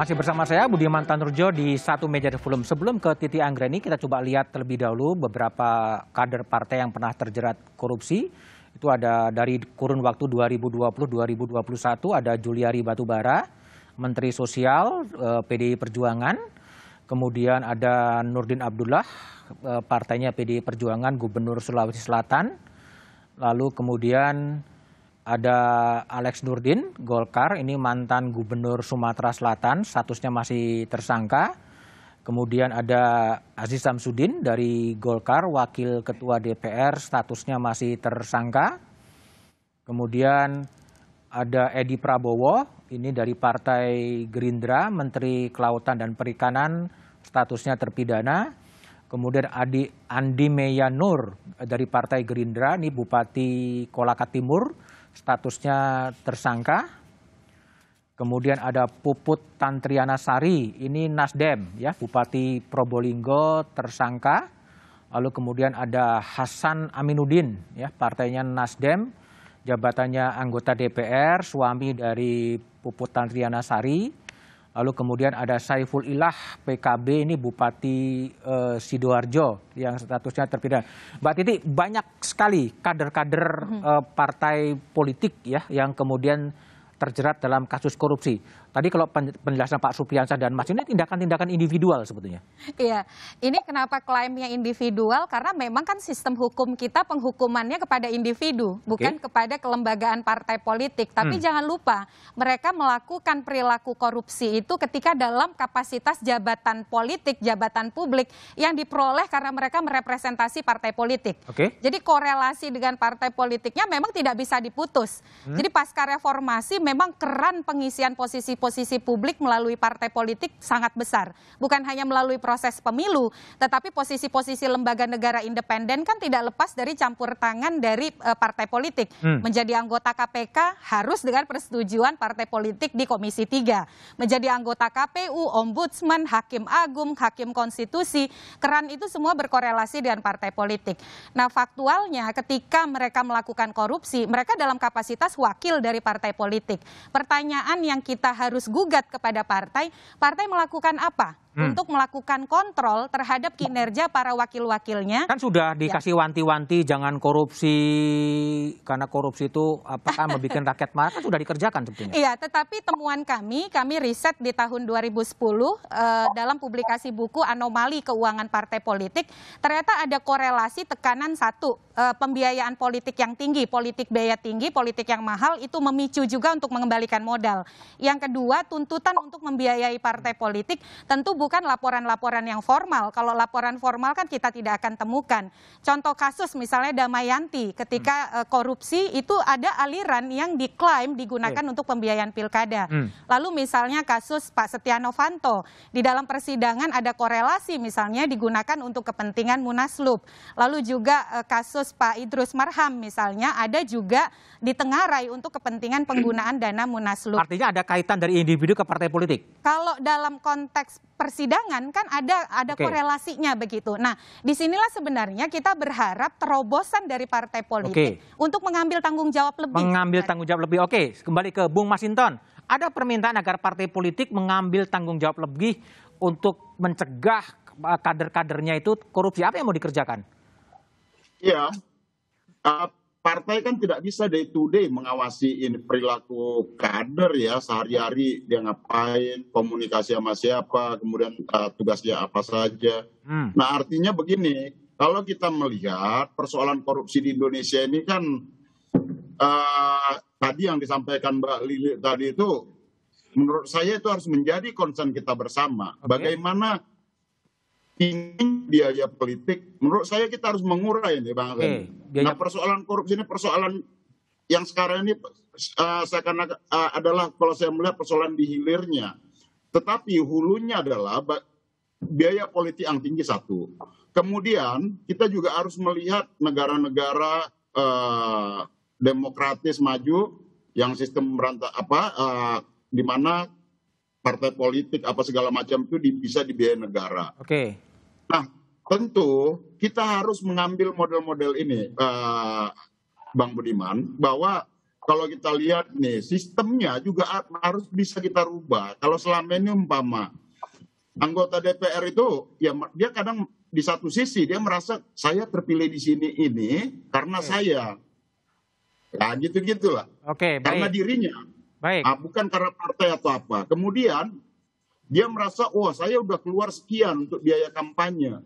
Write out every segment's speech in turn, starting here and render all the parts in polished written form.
Masih bersama saya Budiman Tanurjo di Satu Meja Forum. Sebelum ke Titi Anggreni, kita coba lihat terlebih dahulu beberapa kader partai yang pernah terjerat korupsi. Itu ada dari kurun waktu 2020-2021 ada Juliari Batubara, Menteri Sosial PDI Perjuangan. Kemudian ada Nurdin Abdullah, partainya PDI Perjuangan, Gubernur Sulawesi Selatan. Lalu kemudian ada Alex Nurdin, Golkar, ini mantan Gubernur Sumatera Selatan, statusnya masih tersangka. Kemudian ada Aziz Samsudin dari Golkar, Wakil Ketua DPR, statusnya masih tersangka. Kemudian ada Edi Prabowo, ini dari Partai Gerindra, Menteri Kelautan dan Perikanan, statusnya terpidana. Kemudian Andi Meya Nur dari Partai Gerindra, ini Bupati Kolaka Timur, statusnya tersangka. Kemudian ada Puput Tantriana Sari, ini Nasdem, ya, Bupati Probolinggo tersangka. Lalu kemudian ada Hasan Aminuddin, ya, partainya Nasdem, jabatannya anggota DPR, suami dari Puput Tantriana Sari. Lalu kemudian ada Saiful Ilah PKB, ini Bupati Sidoarjo yang statusnya terpidana. Mbak Titi, banyak sekali kader-kader partai politik ya yang kemudian terjerat dalam kasus korupsi. Tadi kalau penjelasan Pak Supriyansa dan Mas, ini tindakan-tindakan individual sebetulnya. Iya, ini kenapa klaimnya individual? Karena memang kan sistem hukum kita penghukumannya kepada individu, bukan kepada kelembagaan partai politik. Tapi jangan lupa, mereka melakukan perilaku korupsi itu ketika dalam kapasitas jabatan politik, jabatan publik yang diperoleh karena mereka merepresentasi partai politik. Jadi korelasi dengan partai politiknya memang tidak bisa diputus. Jadi pasca reformasi memang keran pengisian posisi publik melalui partai politik sangat besar. Bukan hanya melalui proses pemilu, tetapi posisi-posisi lembaga negara independen kan tidak lepas dari campur tangan dari partai politik. Menjadi anggota KPK harus dengan persetujuan partai politik di Komisi 3. Menjadi anggota KPU, Ombudsman, Hakim Agung, Hakim Konstitusi, keran itu semua berkorelasi dengan partai politik. Nah, faktualnya ketika mereka melakukan korupsi, mereka dalam kapasitas wakil dari partai politik. Pertanyaan yang kita harus gugat kepada partai, partai melakukan apa untuk melakukan kontrol terhadap kinerja para wakil-wakilnya? Kan sudah dikasih wanti-wanti jangan korupsi, karena korupsi itu apakah membuat rakyat marah, kan sudah dikerjakan sebetulnya. Iya, tetapi temuan kami riset di tahun 2010 dalam publikasi buku Anomali Keuangan Partai Politik, ternyata ada korelasi tekanan satu, pembiayaan politik yang tinggi, politik biaya tinggi, politik yang mahal itu memicu juga untuk mengembalikan modal. Yang kedua, tuntutan untuk membiayai partai politik tentu bukan laporan-laporan yang formal. Kalau laporan formal kan kita tidak akan temukan. Contoh kasus misalnya Damayanti, ketika korupsi itu ada aliran yang diklaim digunakan untuk pembiayaan pilkada. Lalu misalnya kasus Pak Setia Novanto, di dalam persidangan ada korelasi misalnya digunakan untuk kepentingan Munaslup. Lalu juga kasus Pak Idrus Marham misalnya ada juga ditengarai untuk kepentingan penggunaan dana Munaslup. Artinya ada kaitan dari individu ke partai politik? Kalau dalam konteks persidangan kan ada korelasinya begitu. Nah, disinilah sebenarnya kita berharap terobosan dari partai politik untuk mengambil tanggung jawab lebih. Mengambil tanggung jawab lebih. Kembali ke Bung Masinton. Ada permintaan agar partai politik mengambil tanggung jawab lebih untuk mencegah kader-kadernya itu korupsi. Apa yang mau dikerjakan? Iya, partai kan tidak bisa day to day mengawasi ini perilaku kader ya, sehari-hari dia ngapain, komunikasi sama siapa, kemudian tugasnya apa saja. Nah, artinya begini, kalau kita melihat persoalan korupsi di Indonesia ini kan tadi yang disampaikan Mbak Lili tadi itu, menurut saya itu harus menjadi concern kita bersama. Bagaimana tinggi biaya politik, menurut saya kita harus mengurai ini, Bang. Nah, persoalan korupsi ini persoalan yang sekarang ini seakan adalah kalau saya melihat persoalan di hilirnya. Tetapi hulunya adalah biaya politik yang tinggi satu. Kemudian kita juga harus melihat negara-negara demokratis maju yang sistem di mana partai politik apa segala macam itu bisa dibiayai negara. Nah, tentu kita harus mengambil model-model ini, Bang Budiman, bahwa kalau kita lihat nih sistemnya juga harus bisa kita rubah. Kalau selama ini umpama anggota DPR itu ya dia kadang di satu sisi dia merasa saya terpilih di sini ini karena saya, ya gitu-gitulah. Oke, Karena baik. dirinya, Baik. bukan karena partai atau apa. Kemudian dia merasa, oh saya udah keluar sekian untuk biaya kampanye.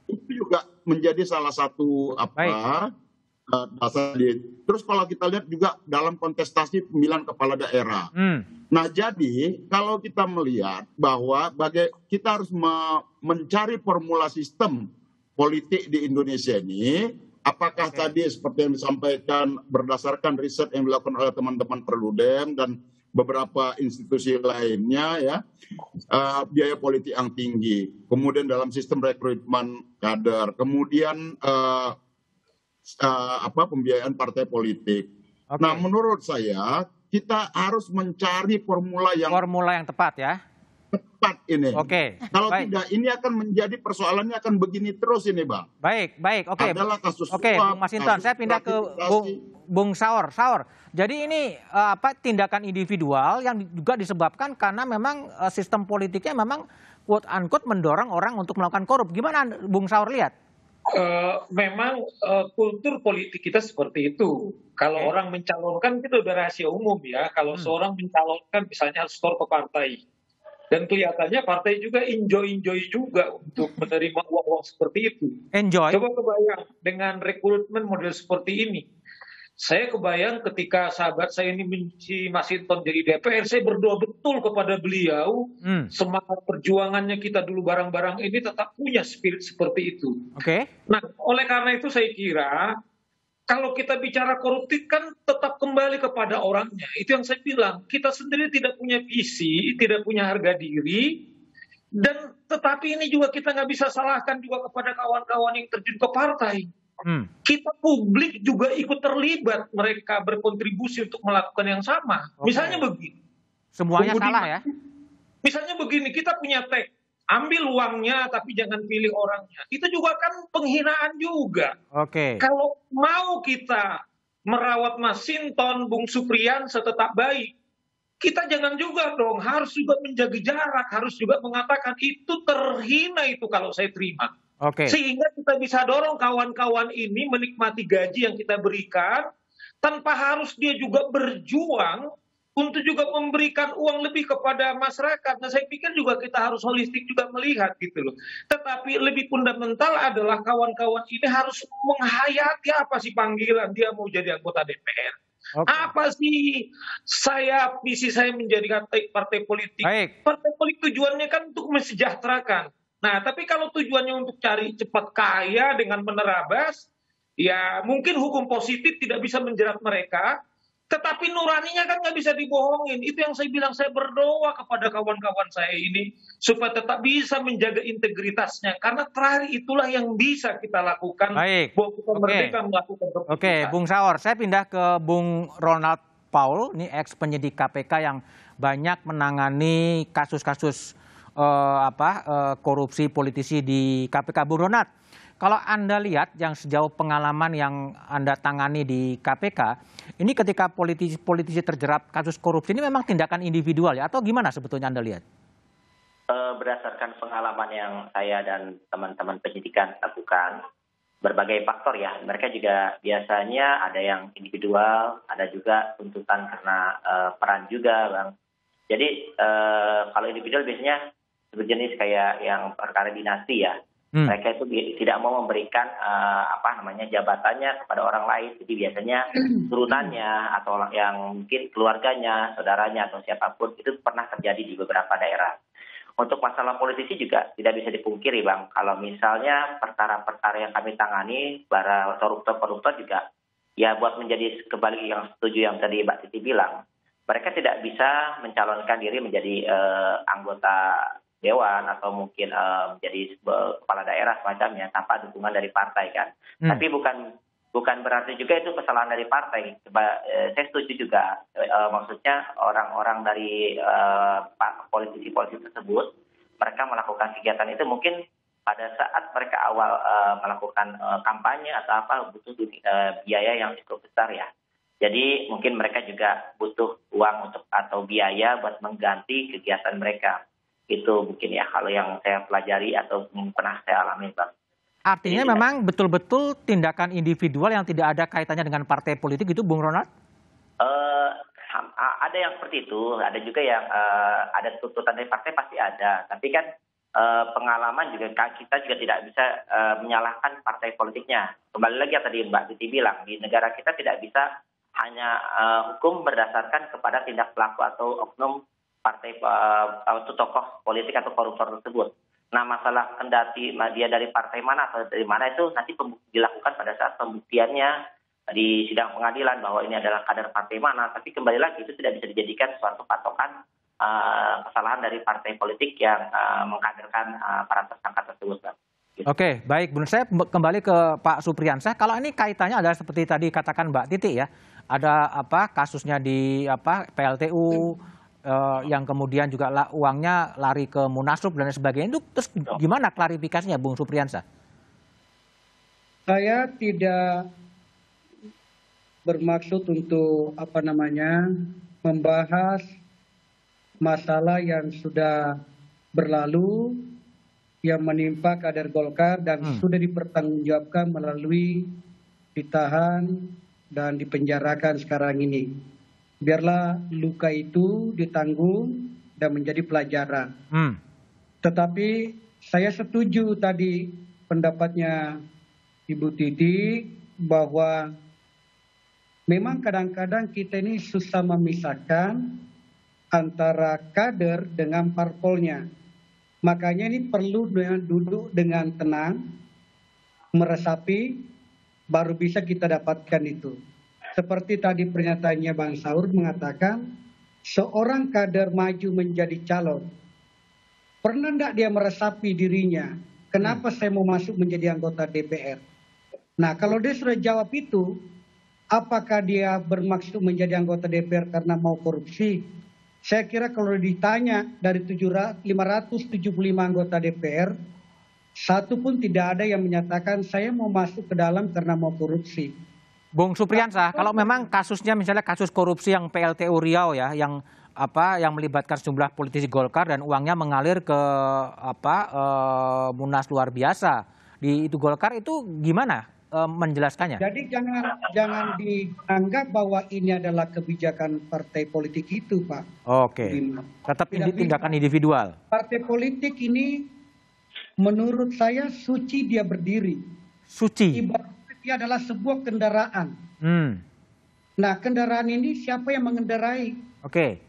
Itu juga menjadi salah satu Baik. dasar. Terus kalau kita lihat juga dalam kontestasi pemilihan kepala daerah. Nah jadi kalau kita melihat bahwa kita harus mencari formula sistem politik di Indonesia ini, apakah tadi seperti yang disampaikan berdasarkan riset yang dilakukan oleh teman-teman Perludem dan beberapa institusi lainnya ya, biaya politik yang tinggi, kemudian dalam sistem rekrutmen kader, kemudian pembiayaan partai politik. Nah menurut saya kita harus mencari formula yang tepat ya. Tepat ini. Kalau baik. tidak, ini akan menjadi persoalannya akan begini terus ini, Bang. Baik. Adalah kasus suap, Bung Masinton, saya pindah ke Bung Saur. Jadi ini tindakan individual yang juga disebabkan karena memang sistem politiknya memang quote unquote mendorong orang untuk melakukan korup. Gimana Bung Saur lihat? Memang kultur politik kita seperti itu. Kalau orang mencalonkan itu udah rahasia umum ya. Kalau seorang mencalonkan misalnya harus store ke partai. Dan kelihatannya partai juga enjoy juga untuk menerima uang-uang seperti itu. Enjoy? Coba kebayang dengan rekrutmen model seperti ini. Saya kebayang ketika sahabat saya ini Ci Masinton jadi DPR, saya berdoa betul kepada beliau, semangat perjuangannya kita dulu barang-barang ini tetap punya spirit seperti itu. Nah, oleh karena itu saya kira, kalau kita bicara koruptif kan tetap kembali kepada orangnya. Itu yang saya bilang, kita sendiri tidak punya visi, tidak punya harga diri, dan tetapi ini juga kita nggak bisa salahkan juga kepada kawan-kawan yang terjun ke partai. Kita publik juga ikut terlibat, mereka berkontribusi untuk melakukan yang sama. Misalnya begini. Semuanya salah ya? Misalnya begini, kita punya tag, ambil uangnya tapi jangan pilih orangnya. Itu juga kan penghinaan juga. Kalau mau kita merawat Masinton, Bung Supriyansa tetap baik, kita jangan juga dong, harus juga menjaga jarak, harus juga mengatakan itu terhina itu kalau saya terima. Sehingga kita bisa dorong kawan-kawan ini menikmati gaji yang kita berikan tanpa harus dia juga berjuang untuk juga memberikan uang lebih kepada masyarakat. Nah saya pikir juga kita harus holistik juga melihat gitu loh. Tetapi lebih fundamental adalah kawan-kawan ini harus menghayati apa sih panggilan dia mau jadi anggota DPR. Apa sih visi saya menjadi partai politik. Partai politik tujuannya kan untuk mensejahterakan. Nah, tapi kalau tujuannya untuk cari cepat kaya dengan menerabas, ya mungkin hukum positif tidak bisa menjerat mereka, tetapi nuraninya kan nggak bisa dibohongin. Itu yang saya bilang, saya berdoa kepada kawan-kawan saya ini, supaya tetap bisa menjaga integritasnya. Karena terakhir itulah yang bisa kita lakukan, bahwa kita merdeka melakukan keputusan. Bung Saur, saya pindah ke Bung Ronald Paul, ini ex penyidik KPK yang banyak menangani kasus-kasus korupsi politisi di KPK. Bung Ronald, kalau Anda lihat yang sejauh pengalaman yang Anda tangani di KPK, ini ketika politisi terjerat kasus korupsi ini memang tindakan individual ya, atau gimana sebetulnya Anda lihat? Berdasarkan pengalaman yang saya dan teman-teman penyidikan lakukan, berbagai faktor ya, mereka juga biasanya ada yang individual, ada juga tuntutan karena peran juga, Bang. Jadi kalau individual biasanya berjenis kayak yang perkara dinasti ya. Mereka itu tidak mau memberikan jabatannya kepada orang lain. Jadi biasanya turunannya atau yang mungkin keluarganya, saudaranya atau siapapun itu pernah terjadi di beberapa daerah. Untuk masalah politisi juga tidak bisa dipungkiri, Bang. Kalau misalnya perkara-perkara yang kami tangani, para koruptor juga, ya buat menjadi kembali yang setuju yang tadi Mbak Titi bilang, mereka tidak bisa mencalonkan diri menjadi anggota dewan atau mungkin menjadi kepala daerah semacamnya tanpa dukungan dari partai kan. Tapi bukan berarti juga itu kesalahan dari partai. Saya setuju juga, maksudnya orang-orang dari politisi-politisi tersebut, mereka melakukan kegiatan itu mungkin pada saat mereka awal melakukan kampanye atau apa butuh biaya yang cukup besar ya. Jadi mungkin mereka juga butuh uang untuk atau biaya buat mengganti kegiatan mereka. Itu mungkin ya kalau yang saya pelajari atau pernah saya alami, Bang. Artinya memang betul-betul tindakan individual yang tidak ada kaitannya dengan partai politik itu, Bung Ronald? Ada yang seperti itu, ada juga yang ada tuntutan dari partai pasti ada. Tapi kan pengalaman juga kita juga tidak bisa menyalahkan partai politiknya. Kembali lagi yang tadi Mbak Titi bilang, di negara kita tidak bisa hanya hukum berdasarkan kepada tindak pelaku atau oknum partai atau tokoh politik atau koruptor tersebut. Nah, masalah kendati dia dari partai mana atau dari mana itu nanti dilakukan pada saat pembuktiannya di sidang pengadilan bahwa ini adalah kader partai mana. Tapi kembali lagi itu tidak bisa dijadikan suatu patokan kesalahan dari partai politik yang mengkaderkan para tersangka tersebut, Bang. Oke, baik. Bung, saya kembali ke Pak Supriyansyah. Kalau ini kaitannya adalah seperti tadi katakan Mbak Titi ya, ada kasusnya di PLTU yang kemudian juga uangnya lari ke Munaslup dan sebagainya. Itu terus gimana klarifikasinya, Bung Supriyansyah? Saya tidak bermaksud untuk membahas masalah yang sudah berlalu yang menimpa kader Golkar dan sudah dipertanggungjawabkan melalui ditahan dan dipenjarakan sekarang ini. Biarlah luka itu ditanggung dan menjadi pelajaran. Tetapi saya setuju tadi pendapatnya Ibu Titi bahwa memang kadang-kadang kita ini susah memisahkan antara kader dengan parpolnya. Makanya ini perlu duduk dengan tenang, meresapi, baru bisa kita dapatkan itu. Seperti tadi pernyataannya Bang Saur mengatakan, seorang kader maju menjadi calon. Pernah enggak dia meresapi dirinya, kenapa saya mau masuk menjadi anggota DPR? Nah, kalau dia sudah jawab itu, apakah dia bermaksud menjadi anggota DPR karena mau korupsi? Saya kira kalau ditanya dari 575 anggota DPR, satu pun tidak ada yang menyatakan saya mau masuk ke dalam karena mau korupsi. Bung Supriyansyah, kalau memang kasusnya misalnya kasus korupsi yang PLTU Riau ya, yang melibatkan sejumlah politisi Golkar dan uangnya mengalir ke Munas luar biasa di itu Golkar, itu gimana menjelaskannya? Jadi jangan dianggap bahwa ini adalah kebijakan partai politik itu, Pak. Oke. Tetap ini tindakan individual. Partai politik ini menurut saya suci dia berdiri. Suci. Ibaratnya dia adalah sebuah kendaraan. Nah, kendaraan ini siapa yang mengendarai? Oke.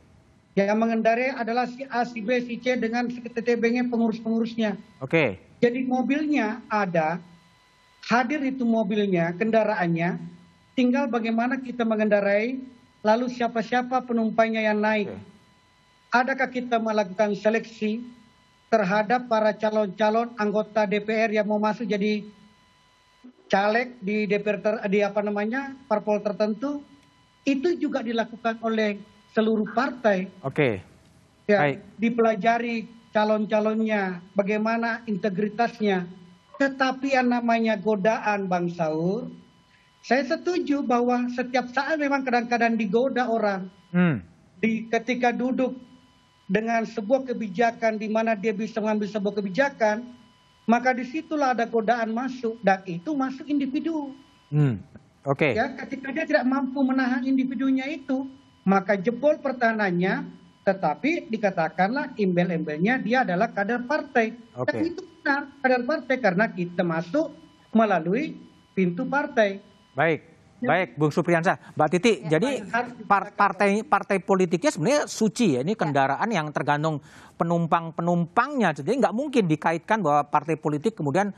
Yang mengendarai adalah si A, si B, si C dengan TTB-nya pengurus-pengurusnya. Oke. Jadi mobilnya ada, hadir itu mobilnya, kendaraannya, tinggal bagaimana kita mengendarai, lalu siapa-siapa penumpangnya yang naik. Adakah kita melakukan seleksi terhadap para calon-calon anggota DPR yang mau masuk jadi caleg di DPR parpol tertentu? Itu juga dilakukan oleh seluruh partai. Oke. Ya, baik. Dipelajari calon-calonnya, bagaimana integritasnya. Tetapi yang namanya godaan, Bang Saur, saya setuju bahwa setiap saat memang kadang-kadang digoda orang. Ketika duduk dengan sebuah kebijakan di mana dia bisa mengambil sebuah kebijakan, maka disitulah ada godaan masuk, dan itu masuk individu. Oke. Ya, ketika dia tidak mampu menahan individunya itu, maka jebol pertahanannya, tetapi dikatakanlah embel-embelnya dia adalah kader partai. Dan itu benar, kader partai, karena kita masuk melalui pintu partai. Baik. Baik, Bung Supriyansyah. Mbak Titi, jadi partai politiknya sebenarnya suci ya, ini kendaraan yang tergantung penumpangnya. Jadi nggak mungkin dikaitkan bahwa partai politik kemudian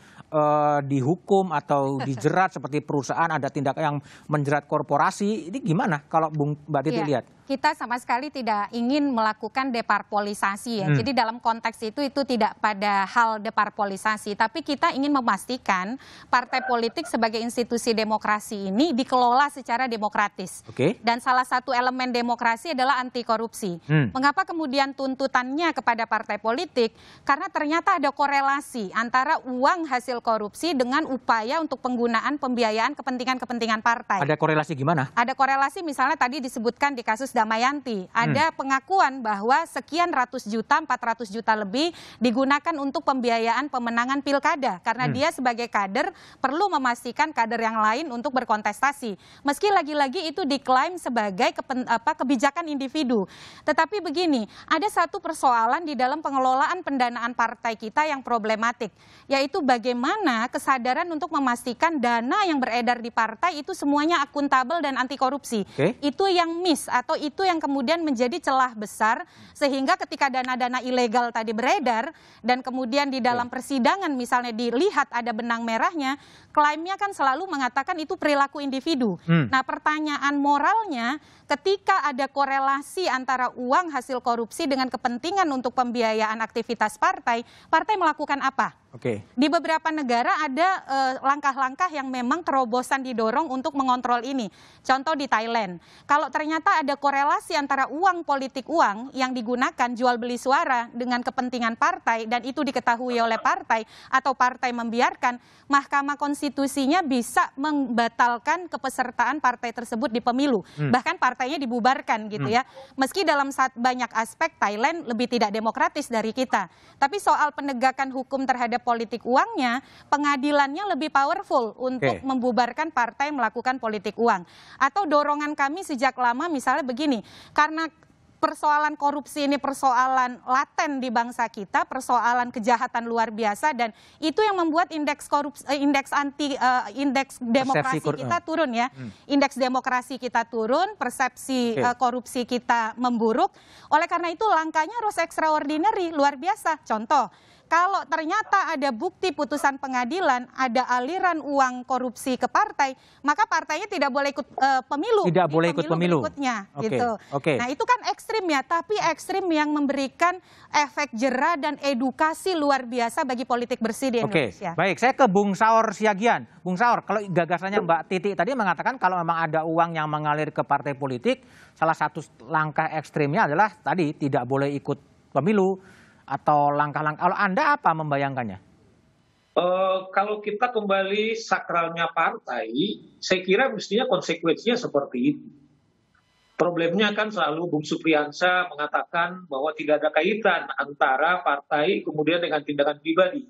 dihukum atau dijerat seperti perusahaan, ada tindakan yang menjerat korporasi. Ini gimana kalau Mbak Titi lihat? Kita sama sekali tidak ingin melakukan deparpolisasi ya. Jadi dalam konteks itu tidak pada hal deparpolisasi, tapi kita ingin memastikan partai politik sebagai institusi demokrasi ini dikelola secara demokratis. Dan salah satu elemen demokrasi adalah anti korupsi. Mengapa kemudian tuntutannya kepada kepada partai politik karena ternyata ada korelasi antara uang hasil korupsi dengan upaya untuk penggunaan pembiayaan kepentingan-kepentingan partai. Ada korelasi gimana? Ada korelasi misalnya tadi disebutkan di kasus Damayanti. Ada pengakuan bahwa sekian ratus juta, 400 juta lebih digunakan untuk pembiayaan pemenangan pilkada. Karena dia sebagai kader perlu memastikan kader yang lain untuk berkontestasi. Meski lagi-lagi itu diklaim sebagai kebijakan individu. Tetapi begini, ada satu persoalan di dalam pengelolaan pendanaan partai kita yang problematik, yaitu bagaimana kesadaran untuk memastikan dana yang beredar di partai itu semuanya akuntabel dan anti korupsi. Itu yang miss atau itu yang kemudian menjadi celah besar sehingga ketika dana-dana ilegal tadi beredar dan kemudian di dalam persidangan misalnya dilihat ada benang merahnya, klaimnya kan selalu mengatakan itu perilaku individu. Nah, pertanyaan moralnya ketika ada korelasi antara uang hasil korupsi dengan kepentingan untuk pembiayaan aktivitas partai, partai melakukan apa? Di beberapa negara ada langkah-langkah yang memang terobosan didorong untuk mengontrol ini. Contoh di Thailand, kalau ternyata ada korelasi antara uang politik uang yang digunakan jual beli suara dengan kepentingan partai dan itu diketahui oleh partai atau partai membiarkan, Mahkamah Konstitusinya bisa membatalkan kepesertaan partai tersebut di pemilu. Bahkan partainya dibubarkan gitu ya. Meski dalam banyak aspek Thailand lebih tidak demokratis dari kita. Tapi soal penegakan hukum terhadap politik uangnya, pengadilannya lebih powerful untuk membubarkan partai melakukan politik uang. Atau dorongan kami sejak lama misalnya begini, karena persoalan korupsi ini persoalan laten di bangsa kita, persoalan kejahatan luar biasa dan itu yang membuat indeks korupsi, indeks demokrasi kita turun ya. Indeks demokrasi kita turun, persepsi korupsi kita memburuk. Oleh karena itu langkahnya harus extraordinary, luar biasa. Contoh, kalau ternyata ada bukti putusan pengadilan, ada aliran uang korupsi ke partai, maka partainya tidak boleh ikut pemilu. Tidak boleh ikut pemilu berikutnya, gitu. Nah itu kan ekstrim ya, tapi ekstrim yang memberikan efek jera dan edukasi luar biasa bagi politik bersih di Indonesia. Baik, saya ke Bung Saur Siagian. Bung Saur, kalau gagasannya Mbak Titi tadi mengatakan kalau memang ada uang yang mengalir ke partai politik, salah satu langkah ekstrimnya adalah tadi tidak boleh ikut pemilu. Atau langkah-langkah, kalau Anda apa membayangkannya? Kalau kita kembali sakralnya partai, saya kira mestinya konsekuensinya seperti itu. Problemnya kan selalu Bung Supriyansa mengatakan bahwa tidak ada kaitan antara partai kemudian dengan tindakan pribadi.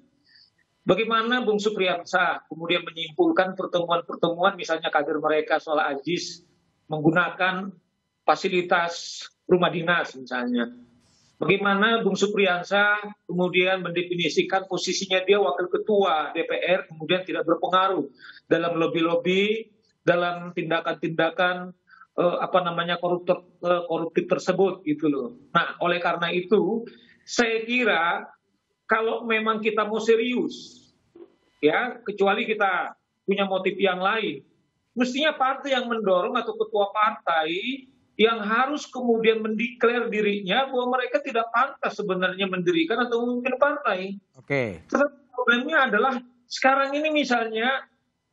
Bagaimana Bung Supriyansa kemudian menyimpulkan pertemuan-pertemuan misalnya kader mereka soal Ajis menggunakan fasilitas rumah dinas misalnya. Bagaimana Bung Supriyansa kemudian mendefinisikan posisinya dia wakil ketua DPR kemudian tidak berpengaruh dalam lobby-lobby, dalam tindakan-tindakan koruptif tersebut gitu loh. Nah, oleh karena itu saya kira kalau memang kita mau serius ya, kecuali kita punya motif yang lain, mestinya partai yang mendorong atau ketua partai yang harus kemudian mendeklar dirinya bahwa mereka tidak pantas sebenarnya mendirikan atau memimpin partai. Tetapi problemnya adalah sekarang ini misalnya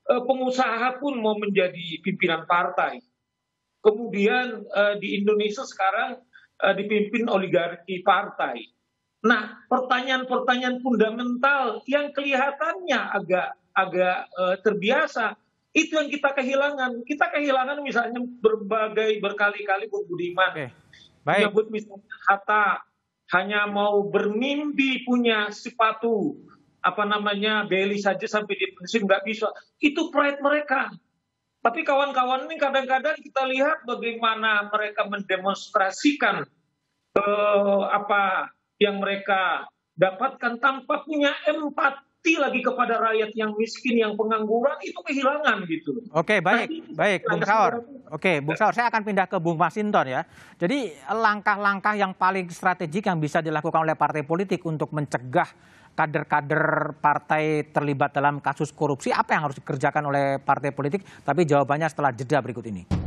pengusaha pun mau menjadi pimpinan partai. Kemudian di Indonesia sekarang dipimpin oligarki partai. Nah, pertanyaan-pertanyaan fundamental yang kelihatannya agak terbiasa, itu yang kita kehilangan. Kita kehilangan misalnya berkali-kali Bung Budiman menyebut misalnya Hatta hanya mau bermimpi punya sepatu beli saja sampai di pensiun nggak bisa. Itu pride mereka. Tapi kawan-kawan ini kadang-kadang kita lihat bagaimana mereka mendemonstrasikan apa yang mereka dapatkan tanpa punya empati lagi kepada rakyat yang miskin, yang pengangguran, itu kehilangan gitu. Baik, Bung Saur. Bung Saur, saya akan pindah ke Bung Masinton ya. Jadi langkah-langkah yang paling strategik yang bisa dilakukan oleh partai politik untuk mencegah kader-kader partai terlibat dalam kasus korupsi, apa yang harus dikerjakan oleh partai politik? Tapi jawabannya setelah jeda berikut ini.